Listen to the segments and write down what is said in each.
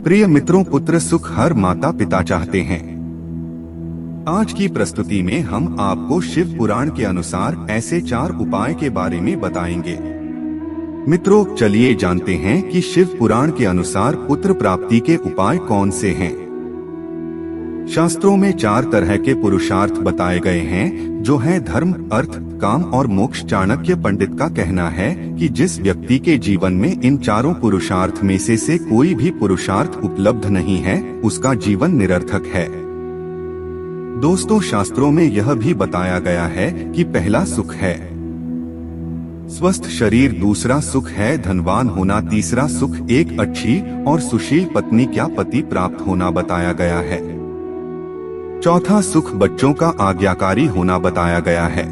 प्रिय मित्रों, पुत्र सुख हर माता पिता चाहते हैं। आज की प्रस्तुति में हम आपको शिव पुराण के अनुसार ऐसे 4 उपाय के बारे में बताएंगे। मित्रों, चलिए जानते हैं कि शिव पुराण के अनुसार पुत्र प्राप्ति के उपाय कौन से हैं। शास्त्रों में 4 तरह के पुरुषार्थ बताए गए हैं, जो है धर्म, अर्थ, काम और मोक्ष। चाणक्य पंडित का कहना है कि जिस व्यक्ति के जीवन में इन चारों पुरुषार्थ में से कोई भी पुरुषार्थ उपलब्ध नहीं है, उसका जीवन निरर्थक है। दोस्तों, शास्त्रों में यह भी बताया गया है कि पहला सुख है स्वस्थ शरीर, दूसरा सुख है धनवान होना, तीसरा सुख एक अच्छी और सुशील पत्नी क्या पति प्राप्त होना बताया गया है। चौथा सुख बच्चों का आज्ञाकारी होना बताया गया है।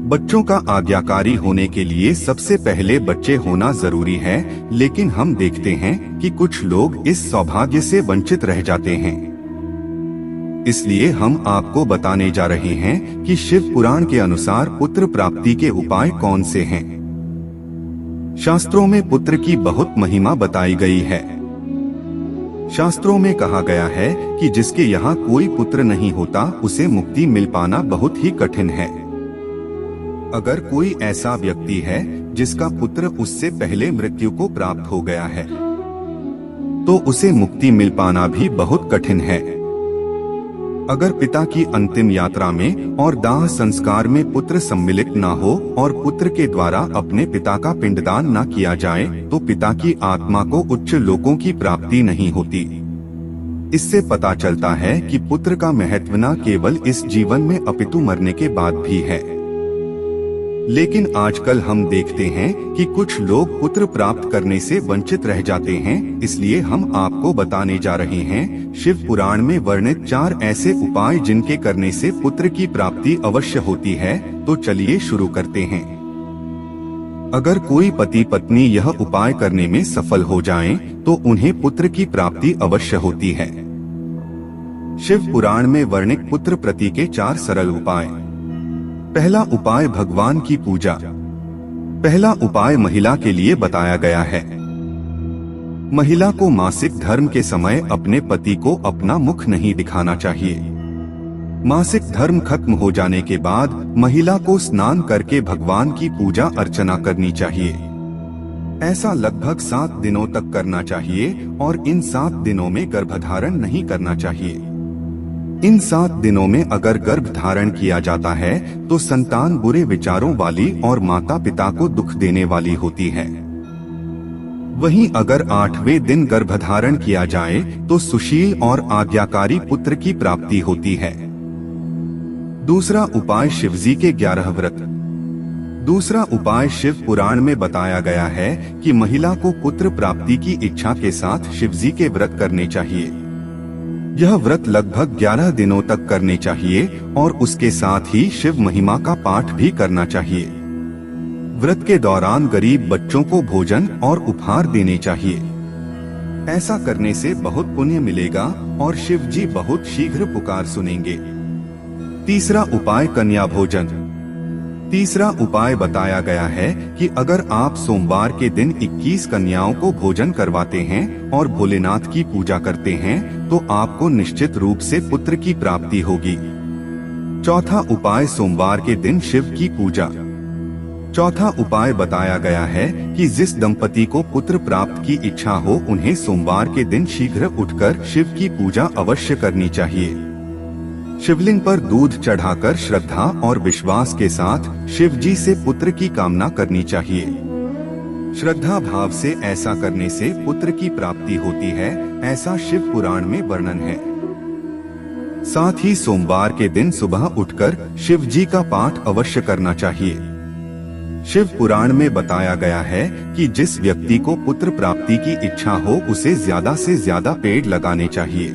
बच्चों का आज्ञाकारी होने के लिए सबसे पहले बच्चे होना जरूरी है, लेकिन हम देखते हैं कि कुछ लोग इस सौभाग्य से वंचित रह जाते हैं। इसलिए हम आपको बताने जा रहे हैं कि शिव पुराण के अनुसार पुत्र प्राप्ति के उपाय कौन से हैं। शास्त्रों में पुत्र की बहुत महिमा बताई गई है। शास्त्रों में कहा गया है कि जिसके यहाँ कोई पुत्र नहीं होता, उसे मुक्ति मिल पाना बहुत ही कठिन है। अगर कोई ऐसा व्यक्ति है जिसका पुत्र उससे पहले मृत्यु को प्राप्त हो गया है, तो उसे मुक्ति मिल पाना भी बहुत कठिन है। अगर पिता की अंतिम यात्रा में और दाह संस्कार में पुत्र सम्मिलित न हो और पुत्र के द्वारा अपने पिता का पिंडदान न किया जाए, तो पिता की आत्मा को उच्च लोकों की प्राप्ति नहीं होती। इससे पता चलता है कि पुत्र का महत्व न केवल इस जीवन में अपितु मरने के बाद भी है। लेकिन आजकल हम देखते हैं कि कुछ लोग पुत्र प्राप्त करने से वंचित रह जाते हैं। इसलिए हम आपको बताने जा रहे हैं शिव पुराण में वर्णित 4 ऐसे उपाय जिनके करने से पुत्र की प्राप्ति अवश्य होती है। तो चलिए शुरू करते हैं। अगर कोई पति पत्नी यह उपाय करने में सफल हो जाएं, तो उन्हें पुत्र की प्राप्ति अवश्य होती है। शिव पुराण में वर्णित पुत्र प्रति के 4 सरल उपाय। पहला उपाय भगवान की पूजा। पहला उपाय महिला के लिए बताया गया है। महिला को मासिक धर्म के समय अपने पति को अपना मुख नहीं दिखाना चाहिए। मासिक धर्म खत्म हो जाने के बाद महिला को स्नान करके भगवान की पूजा अर्चना करनी चाहिए। ऐसा लगभग 7 दिनों तक करना चाहिए और इन 7 दिनों में गर्भधारण नहीं करना चाहिए। इन 7 दिनों में अगर गर्भ धारण किया जाता है तो संतान बुरे विचारों वाली और माता पिता को दुख देने वाली होती है। वहीं अगर 8वें दिन गर्भधारण किया जाए तो सुशील और आज्ञाकारी पुत्र की प्राप्ति होती है। दूसरा उपाय शिवजी के 11 व्रत। दूसरा उपाय शिव पुराण में बताया गया है कि महिला को पुत्र प्राप्ति की इच्छा के साथ शिवजी के व्रत करने चाहिए। यह व्रत लगभग 11 दिनों तक करने चाहिए और उसके साथ ही शिव महिमा का पाठ भी करना चाहिए। व्रत के दौरान गरीब बच्चों को भोजन और उपहार देने चाहिए। ऐसा करने से बहुत पुण्य मिलेगा और शिव जी बहुत शीघ्र पुकार सुनेंगे। तीसरा उपाय कन्या भोजन। तीसरा उपाय बताया गया है कि अगर आप सोमवार के दिन 21 कन्याओं को भोजन करवाते हैं और भोलेनाथ की पूजा करते हैं, तो आपको निश्चित रूप से पुत्र की प्राप्ति होगी। चौथा उपाय सोमवार के दिन शिव की पूजा। चौथा उपाय बताया गया है कि जिस दंपति को पुत्र प्राप्त की इच्छा हो, उन्हें सोमवार के दिन शीघ्र उठकर शिव की पूजा अवश्य करनी चाहिए। शिवलिंग पर दूध चढ़ाकर श्रद्धा और विश्वास के साथ शिव जी से पुत्र की कामना करनी चाहिए। श्रद्धा भाव से ऐसा करने से पुत्र की प्राप्ति होती है, ऐसा शिव पुराण में वर्णन है। साथ ही सोमवार के दिन सुबह उठकर शिव जी का पाठ अवश्य करना चाहिए। शिव पुराण में बताया गया है कि जिस व्यक्ति को पुत्र प्राप्ति की इच्छा हो, उसे ज्यादा से ज्यादा पेड़ लगाने चाहिए।